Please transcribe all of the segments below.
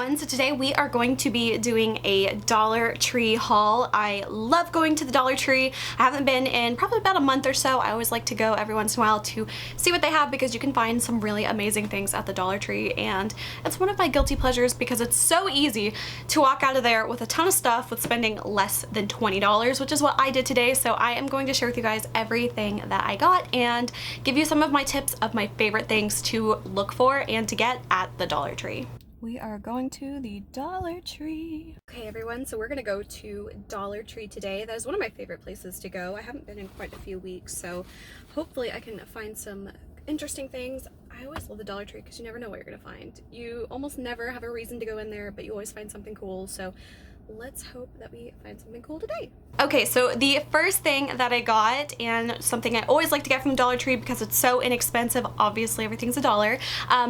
everyone. So today we are going to be doing a Dollar Tree haul. I love going to the Dollar Tree. I haven't been in probably about a month or so. I always like to go every once in a while to see what they have because you can find some really amazing things at the Dollar Tree, and it's one of my guilty pleasures because it's so easy to walk out of there with a ton of stuff with spending less than $20, which is what I did today. So I am going to share with you guys everything that I got and give you some of my tips of my favorite things to look for and to get at the Dollar Tree. We are going to the Dollar Tree. Okay everyone, so we're gonna go to Dollar Tree today. That is one of my favorite places to go. I haven't been in quite a few weeks, so hopefully I can find some interesting things. I always love the Dollar Tree because you never know what you're gonna find. You almost never have a reason to go in there, but you always find something cool. So let's hope that we find something cool today. Okay, so the first thing that I got, and something I always like to get from Dollar Tree because it's so inexpensive, obviously everything's $1,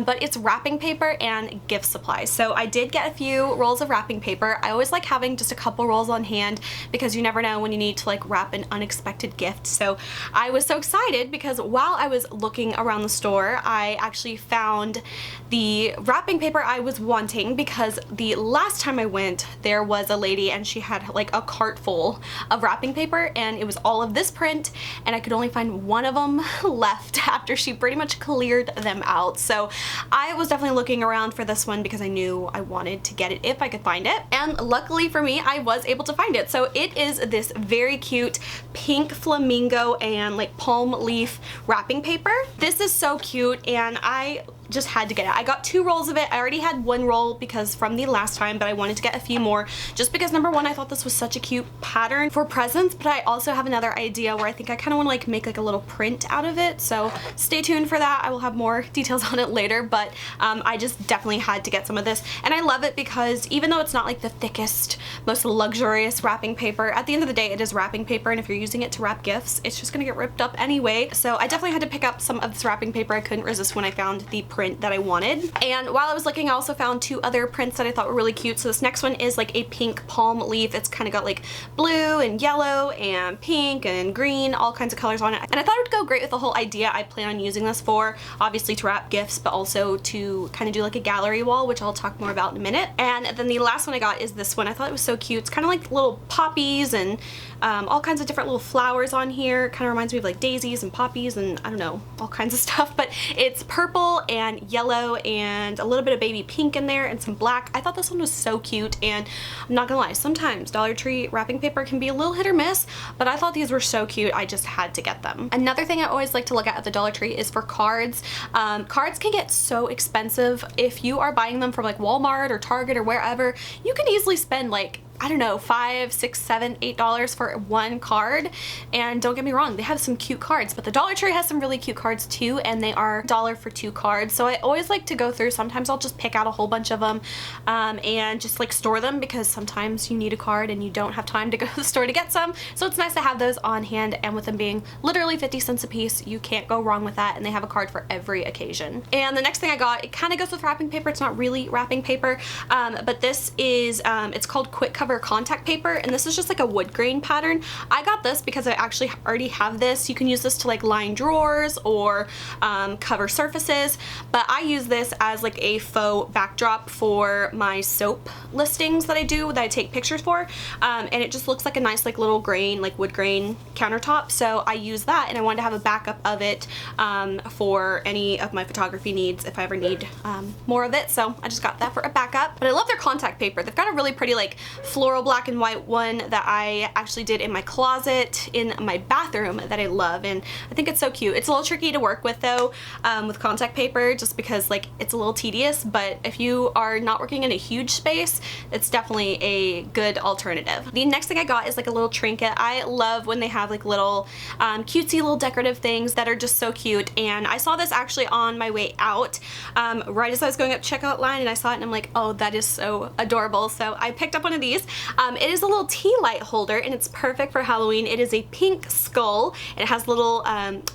but it's wrapping paper and gift supplies. So I did get a few rolls of wrapping paper. I always like having just a couple rolls on hand because you never know when you need to like wrap an unexpected gift. So I was so excited because while I was looking around the store, I actually found the wrapping paper I was wanting because the last time I went, there was a lady and she had like a cart full of wrapping paper and it was all of this print, and I could only find one of them left after she pretty much cleared them out. So I was definitely looking around for this one because I knew I wanted to get it if I could find it, and luckily for me I was able to find it. So it is this very cute pink flamingo and like palm leaf wrapping paper. This is so cute and I just had to get it. I got 2 rolls of it. I already had 1 roll because from the last time, but I wanted to get a few more just because number one, I thought this was such a cute pattern for presents, but I also have another idea where I think I kind of want to like make like a little print out of it. So stay tuned for that. I will have more details on it later, but I just definitely had to get some of this. And I love it because even though it's not like the thickest, most luxurious wrapping paper, at the end of the day, it is wrapping paper. And if you're using it to wrap gifts, it's just gonna get ripped up anyway. So I definitely had to pick up some of this wrapping paper. I couldn't resist when I found the print that I wanted. And while I was looking, I also found 2 other prints that I thought were really cute. So this next one is like a pink palm leaf. It's kind of got like blue and yellow and pink and green, all kinds of colors on it. And I thought it would go great with the whole idea I plan on using this for, obviously to wrap gifts, but also to kind of do like a gallery wall, which I'll talk more about in a minute. And then the last one I got is this one. I thought it was so cute. It's kind of like little poppies and all kinds of different little flowers on here. Kind of reminds me of like daisies and poppies and I don't know, all kinds of stuff, but it's purple and yellow and a little bit of baby pink in there and some black. I thought this one was so cute, and I'm not gonna lie, sometimes Dollar Tree wrapping paper can be a little hit or miss, but I thought these were so cute I just had to get them. Another thing I always like to look at the Dollar Tree is for cards. Cards can get so expensive. If you are buying them from like Walmart or Target or wherever, you can easily spend like, I don't know, $5, $6, $7, $8 for one card. And don't get me wrong, they have some cute cards, but the Dollar Tree has some really cute cards too, and they are $1 for 2 cards. So I always like to go through. Sometimes I'll just pick out a whole bunch of them and just like store them because sometimes you need a card and you don't have time to go to the store to get some. So it's nice to have those on hand, and with them being literally 50 cents a piece, you can't go wrong with that, and they have a card for every occasion. And the next thing I got, it kind of goes with wrapping paper. It's not really wrapping paper, but this is, it's called Quick Cover contact paper, and this is just like a wood grain pattern. I got this because I actually already have this. You can use this to like line drawers or cover surfaces, but I use this as like a faux backdrop for my soap listings that I do, that I take pictures for, and it just looks like a nice like little grain, like wood grain countertop. So I use that, and I wanted to have a backup of it for any of my photography needs if I ever need more of it. So I just got that for a backup. But I love their contact paper. They've got a really pretty like floral black and white one that I actually did in my closet in my bathroom that I love, and I think it's so cute. It's a little tricky to work with though, with contact paper, just because like it's a little tedious, but if you are not working in a huge space, it's definitely a good alternative. The next thing I got is like a little trinket. I love when they have like little cutesy little decorative things that are just so cute, and I saw this actually on my way out right as I was going up checkout line, and I saw it and I'm like, oh, that is so adorable. So I picked up one of these. It is a little tea light holder, and it's perfect for Halloween. It is a pink skull, and it has little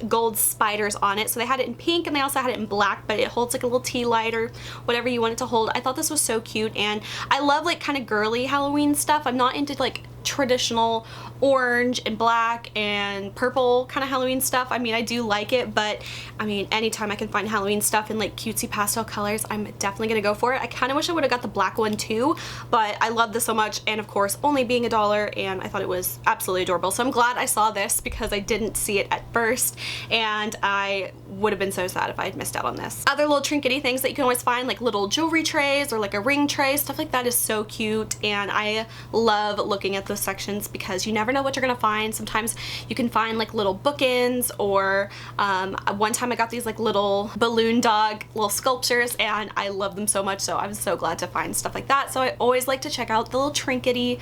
gold spiders on it. So they had it in pink and they also had it in black, but it holds like a little tea light or whatever you want it to hold. I thought this was so cute, and I love like kind of girly Halloween stuff. I'm not into like traditional orange and black and purple kind of Halloween stuff. I mean, I do like it, but I mean, anytime I can find Halloween stuff in like cutesy pastel colors, I'm definitely gonna go for it. I kind of wish I would have got the black one too, but I love this so much, and of course only being $1, and I thought it was absolutely adorable. So I'm glad I saw this because I didn't see it at first, and I would have been so sad if I had missed out on this. Other little trinkety things that you can always find, like little jewelry trays or like a ring tray, stuff like that is so cute, and I love looking at those sections because you never know what you're gonna find. Sometimes you can find like little bookends, or one time I got these like little balloon dog little sculptures, and I love them so much, so I was so glad to find stuff like that. So I always like to check out the little trinkety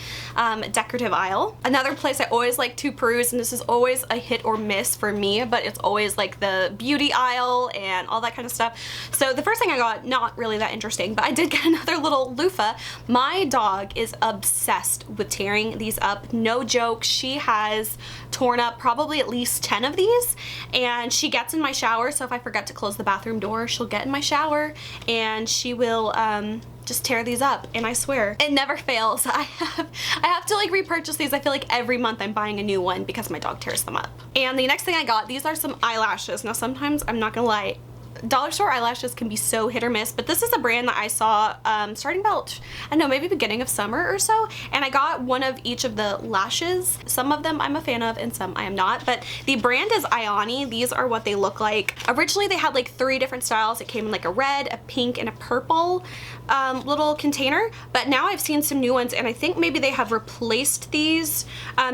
decorative aisle. Another place I always like to peruse, and this is always a hit or miss for me, but it's always like the beauty aisle and all that kind of stuff. So the first thing I got, not really that interesting, but I did get another little loofah. My dog is obsessed with tearing these up. No joke, she has torn up probably at least 10 of these, and she gets in my shower, so if I forget to close the bathroom door, she'll get in my shower and she will just tear these up, and I swear it never fails. I have to like repurchase these. I feel like every month I'm buying a new one because my dog tears them up. And the next thing I got, these are some eyelashes. Now sometimes, I'm not gonna lie, dollar store eyelashes can be so hit or miss, but this is a brand that I saw starting about, I don't know, maybe beginning of summer or so, and I got one of each of the lashes. Some of them I'm a fan of and some I am not, but the brand is Ioni. These are what they look like. Originally they had like 3 different styles. It came in like a red, a pink, and a purple little container, but now I've seen some new ones, and I think maybe they have replaced these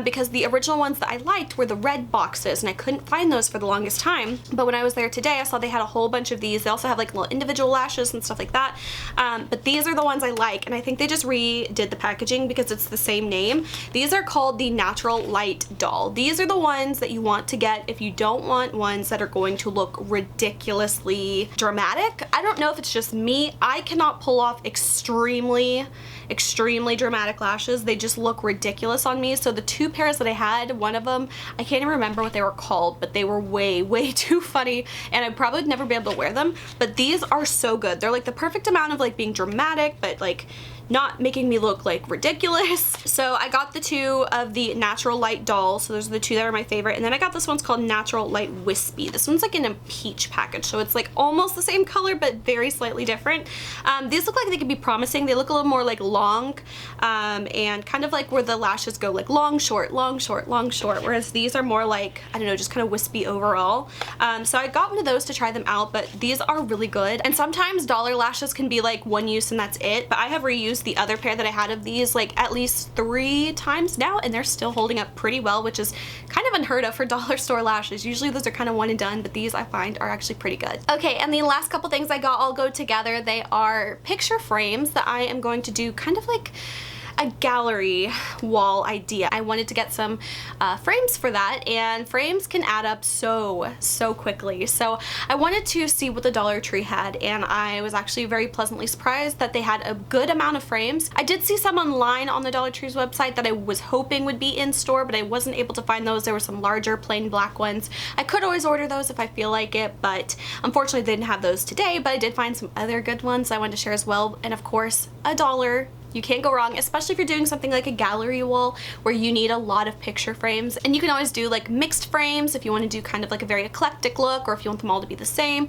because the original ones that I liked were the red boxes, and I couldn't find those for the longest time. But when I was there today, I saw they had a whole bunch of these. They also have like little individual lashes and stuff like that, but these are the ones I like, and I think they just redid the packaging because it's the same name. These are called the Natural Lite doll. These are the ones that you want to get if you don't want ones that are going to look ridiculously dramatic. I don't know if it's just me. I cannot pull off extremely dramatic lashes. They just look ridiculous on me. So the 2 pairs that I had, one of them, I can't even remember what they were called, but they were way too funny, and I probably would never be able to wear them, but these are so good. They're like the perfect amount of like being dramatic, but like not making me look like ridiculous. So I got the 2 of the Natural Lite dolls. So those are the 2 that are my favorite. And then I got this one's called Natural Lite Wispy. This one's like in a peach package. So it's like almost the same color, but very slightly different. These look like they could be promising. They look a little more like long and kind of like where the lashes go like long, short, long, short, long, short. Whereas these are more like, I don't know, just kind of wispy overall. So I got one of those to try them out, but these are really good. And sometimes dollar lashes can be like one use and that's it. But I have reused the other pair that I had of these like at least 3 times now, and they're still holding up pretty well, which is kind of unheard of for dollar store lashes. Usually those are kind of one and done, but these I find are actually pretty good. Okay, and the last couple things I got all go together. They are picture frames that I am going to do kind of like a gallery wall idea. I wanted to get some frames for that, and frames can add up so quickly. So I wanted to see what the Dollar Tree had, and I was actually very pleasantly surprised that they had a good amount of frames. I did see some online on the Dollar Tree's website that I was hoping would be in store, but I wasn't able to find those. There were some larger plain black ones. I could always order those if I feel like it, but unfortunately they didn't have those today, but I did find some other good ones I wanted to share as well. And of course, $1. You can't go wrong, especially if you're doing something like a gallery wall where you need a lot of picture frames. And you can always do like mixed frames if you want to do kind of like a very eclectic look, or if you want them all to be the same.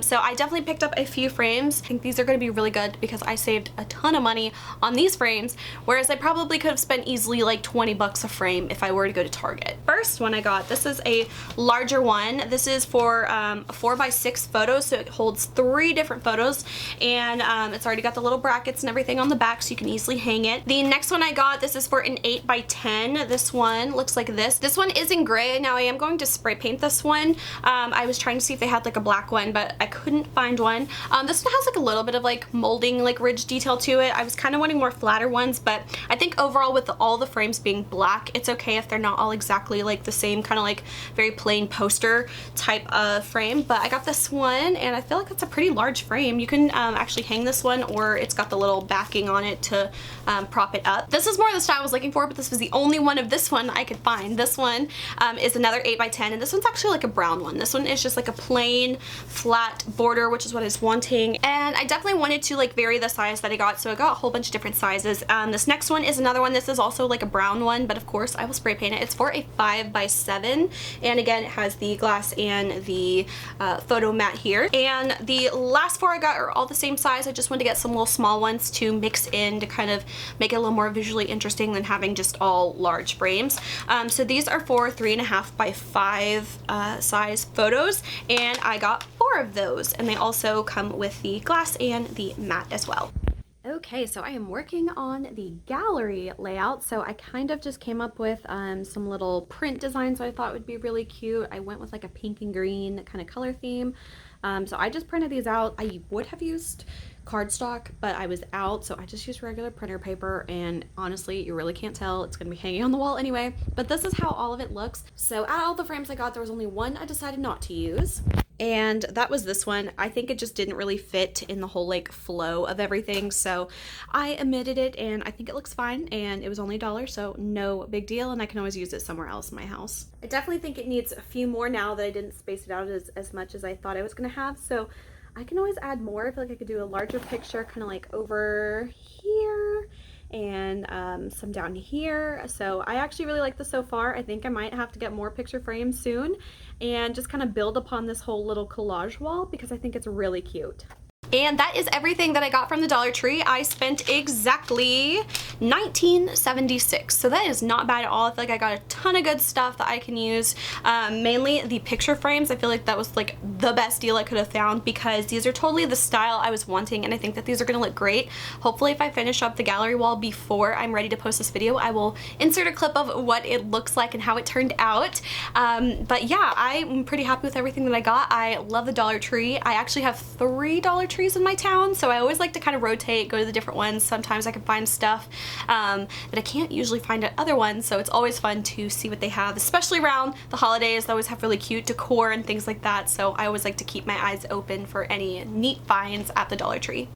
So I definitely picked up a few frames. I think these are going to be really good because I saved a ton of money on these frames, whereas I probably could have spent easily like 20 bucks a frame if I were to go to Target. First one I got, this is a larger one. This is for a 4x6 photo, so it holds 3 different photos, and it's already got the little brackets and everything on the back, so you can easily hang it. The next one I got, this is for an 8x10. This one looks like this. This one is in gray. Now I am going to spray paint this one. I was trying to see if they had like a black one, but I couldn't find one. This one has like a little bit of like molding, like ridge detail to it. I was kind of wanting more flatter ones, but I think overall with all the frames being black, it's okay if they're not all exactly like the same kind of like very plain poster type of frame. But I got this one, and I feel like it's a pretty large frame. You can actually hang this one, or it's got the little backing on it it to prop it up. This is more the style I was looking for, but this was the only one of this one I could find. This one is another 8x10, and this one's actually like a brown one. This one is just like a plain flat border, which is what I was wanting, and I definitely wanted to like vary the size that I got, so I got a whole bunch of different sizes. This next one is another one. This is also like a brown one, but of course I will spray paint it. It's for a 5x7, and again it has the glass and the photo mat here. And the last four I got are all the same size. I just wanted to get some little small ones to mix in to kind of make it a little more visually interesting than having just all large frames. So these are for 3.5x5 size photos, and I got 4 of those, and they also come with the glass and the mat as well. Okay, so I am working on the gallery layout. So I kind of just came up with some little print designs that I thought would be really cute. I went with like a pink and green kind of color theme. So I just printed these out. I would have used cardstock, but I was out, so I just used regular printer paper, and honestly, you really can't tell. It's gonna be hanging on the wall anyway, but this is how all of it looks. So out of all the frames I got, there was only one I decided not to use, and that was this one. I think it just didn't really fit in the whole like flow of everything, so I omitted it, and I think it looks fine, and it was only $1, so no big deal, and I can always use it somewhere else in my house. I definitely think it needs a few more now that I didn't space it out as much as I thought I was gonna have, so I can always add more. I feel like I could do a larger picture kind of like over here and some down here. So I actually really like this so far. I think I might have to get more picture frames soon and just kind of build upon this whole little collage wall because I think it's really cute. And that is everything that I got from the Dollar Tree. I spent exactly $19.76, so that is not bad at all. I feel like I got a ton of good stuff that I can use. Mainly the picture frames. I feel like that was like the best deal I could have found because these are totally the style I was wanting, and I think that these are gonna look great. Hopefully if I finish up the gallery wall before I'm ready to post this video, I will insert a clip of what it looks like and how it turned out. But yeah, I'm pretty happy with everything that I got. I love the Dollar Tree. I actually have 3 Dollar Trees in my town, so I always like to kind of rotate, go to the different ones. Sometimes I can find stuff that I can't usually find at other ones, so it's always fun to see what they have, especially around the holidays. They always have really cute decor and things like that, so I always like to keep my eyes open for any neat finds at the Dollar Tree.